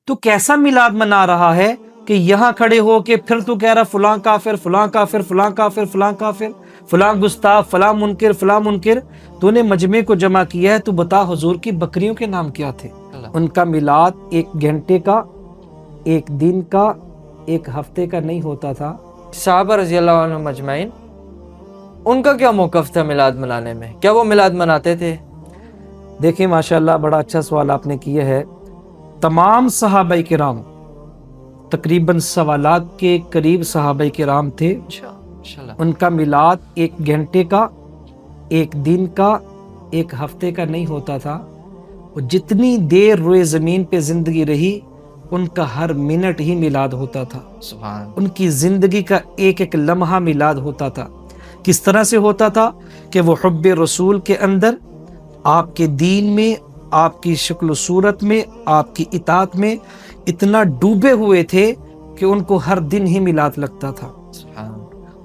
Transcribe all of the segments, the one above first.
تو کیسا میلاد منا رہا ہے کہ یہاں کھڑے ہو کے پھر تو کہہ رہا فلاں کافر فلاں کافر فلاں کافر فلاں کافر فلاں گستاخ فلاں منکر فلاں منکر۔ تو نے مجمع کو جمع کیا ہے، تو بتا حضور کی بکریوں کے نام کیا تھے؟ ان کا میلاد 1 گھنٹے کا، 1 دن کا، 1 ہفتے کا نہیں ہوتا تھا۔ صحابہ رضی اللہ عنہ مجمعین، ان کا کیا موقف تھا میلاد منانے میں؟ کیا وہ میلاد مناتے تھے؟ دیکھیں ماشاءاللہ بڑا اچھا سوال آپ نے کیا ہے۔ تمام صحابہ کرام، تقریباً 1.25 لاکھ کے قریب صحابہ کرام تھے، ان کا میلاد 1 گھنٹے کا، 1 دن کا، 1 ہفتے کا نہیں ہوتا تھا۔ اور جتنی دیر روئے زمین پہ زندگی رہی، ان کا ہر منٹ ہی میلاد ہوتا تھا۔ سبحان، ان کی زندگی کا ایک ایک لمحہ میلاد ہوتا تھا۔ کس طرح سے ہوتا تھا کہ وہ حب رسول کے اندر، آپ کے دین میں، آپ کی شکل و صورت میں، آپ کی اطاعت میں اتنا ڈوبے ہوئے تھے کہ ان کو ہر دن ہی میلاد لگتا تھا۔ سبحان،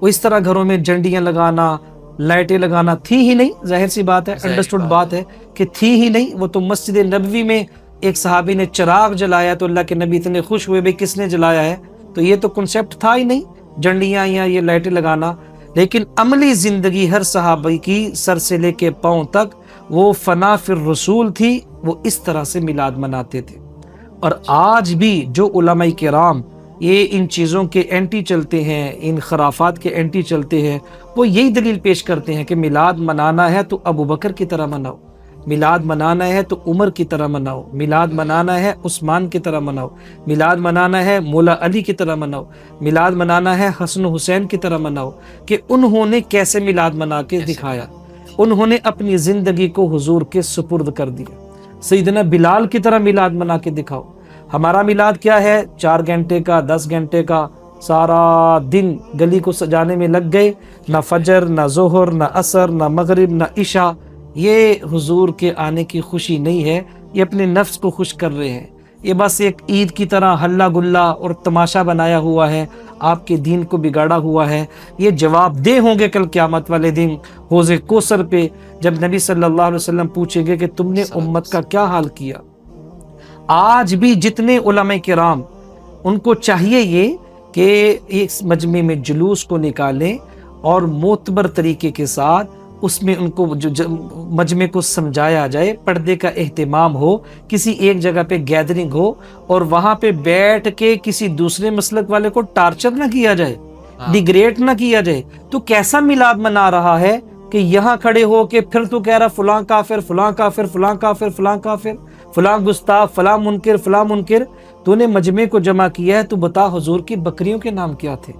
وہ اس طرح گھروں میں جھنڈیاں لگانا، لائٹیں لگانا تھی ہی نہیں، ظاہر سی بات ہے، انڈرسٹوڈ بات ہے کہ تھی ہی نہیں۔ وہ تو مسجد نبوی میں ایک صحابی نے چراغ جلایا تو اللہ کے نبی اتنے خوش ہوئے، بھئی کس نے جلایا ہے؟ تو یہ تو کنسیپٹ تھا ہی نہیں جھنڈیاں یا یہ لائٹیں لگانا۔ لیکن عملی زندگی ہر صحابی کی سر سے لے کے پاؤں تک وہ فنا فی الرسول تھی، وہ اس طرح سے میلاد مناتے تھے۔ اور آج بھی جو علماء کرام یہ ان چیزوں کے اینٹی چلتے ہیں، ان خرافات کے اینٹی چلتے ہیں، وہ یہی دلیل پیش کرتے ہیں کہ میلاد منانا ہے تو ابوبکر کی طرح مناؤ، میلاد منانا ہے تو عمر کی طرح مناؤ، میلاد منانا ہے عثمان کی طرح مناؤ، میلاد منانا ہے مولا علی کی طرح مناؤ، میلاد منانا ہے حسن و حسین کی طرح مناؤ، کہ انہوں نے کیسے میلاد منا کے دکھایا، انہوں نے اپنی زندگی کو حضور کے سپرد کر دیا۔ سیدنا بلال کی طرح میلاد منا کے دکھاؤ۔ ہمارا میلاد کیا ہے؟ 4 گھنٹے کا، 10 گھنٹے کا، سارا دن گلی کو سجانے میں لگ گئے، نہ فجر، نہ ظہر، نہ عصر، نہ مغرب، نہ عشاء۔ یہ حضور کے آنے کی خوشی نہیں ہے، یہ اپنے نفس کو خوش کر رہے ہیں۔ یہ بس ایک عید کی طرح ہلا گلا اور تماشا بنایا ہوا ہے، آپ کے دین کو بگاڑا ہوا ہے۔ یہ جواب دہ ہوں گے کل قیامت والے دن حوض کوثر پہ، جب نبی صلی اللہ علیہ وسلم پوچھیں گے کہ تم نے امت کا کیا حال کیا۔ آج بھی جتنے علماء کرام، ان کو چاہیے یہ کہ اس مجمع میں جلوس کو نکالیں اور معتبر طریقے کے ساتھ اس میں ان کو مجمع کو سمجھایا جائے، پردے کا اہتمام ہو، کسی ایک جگہ پہ گیدرنگ ہو، اور وہاں پہ بیٹھ کے کسی دوسرے مسلک والے کو ٹارچر نہ کیا جائے، ڈیگریڈ نہ کیا جائے۔ تو کیسا میلاد منا رہا ہے کہ یہاں کھڑے ہو کے پھر تو کہہ رہا فلاں کافر فلاں کافر فلاں کافر فلاں کافر فلاں گستاخ فلاں منکر فلاں منکر۔ تو نے مجمع کو جمع کیا ہے، تو بتا حضور کی بکریوں کے نام کیا تھے؟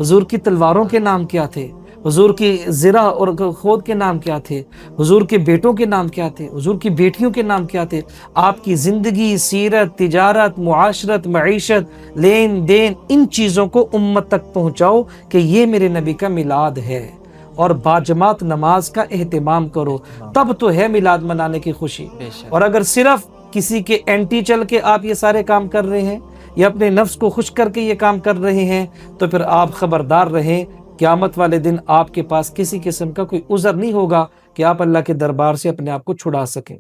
حضور کی تلواروں کے نام کیا تھے؟ حضور کی زرہ اور خود کے نام کیا تھے؟ حضور کے بیٹوں کے نام کیا تھے؟ حضور کی بیٹیوں کے نام کیا تھے؟ آپ کی زندگی، سیرت، تجارت، معاشرت، معیشت، لین دین، ان چیزوں کو امت تک پہنچاؤ کہ یہ میرے نبی کا میلاد ہے، اور باجماعت نماز کا اہتمام کرو، تب تو ہے میلاد منانے کی خوشی۔ اور اگر صرف کسی کے اینٹی چل کے آپ یہ سارے کام کر رہے ہیں، یا اپنے نفس کو خوش کر کے یہ کام کر رہے ہیں، تو پھر آپ خبردار رہیں، قیامت والے دن آپ کے پاس کسی قسم کا کوئی عذر نہیں ہوگا کہ آپ اللہ کے دربار سے اپنے آپ کو چھڑا سکیں۔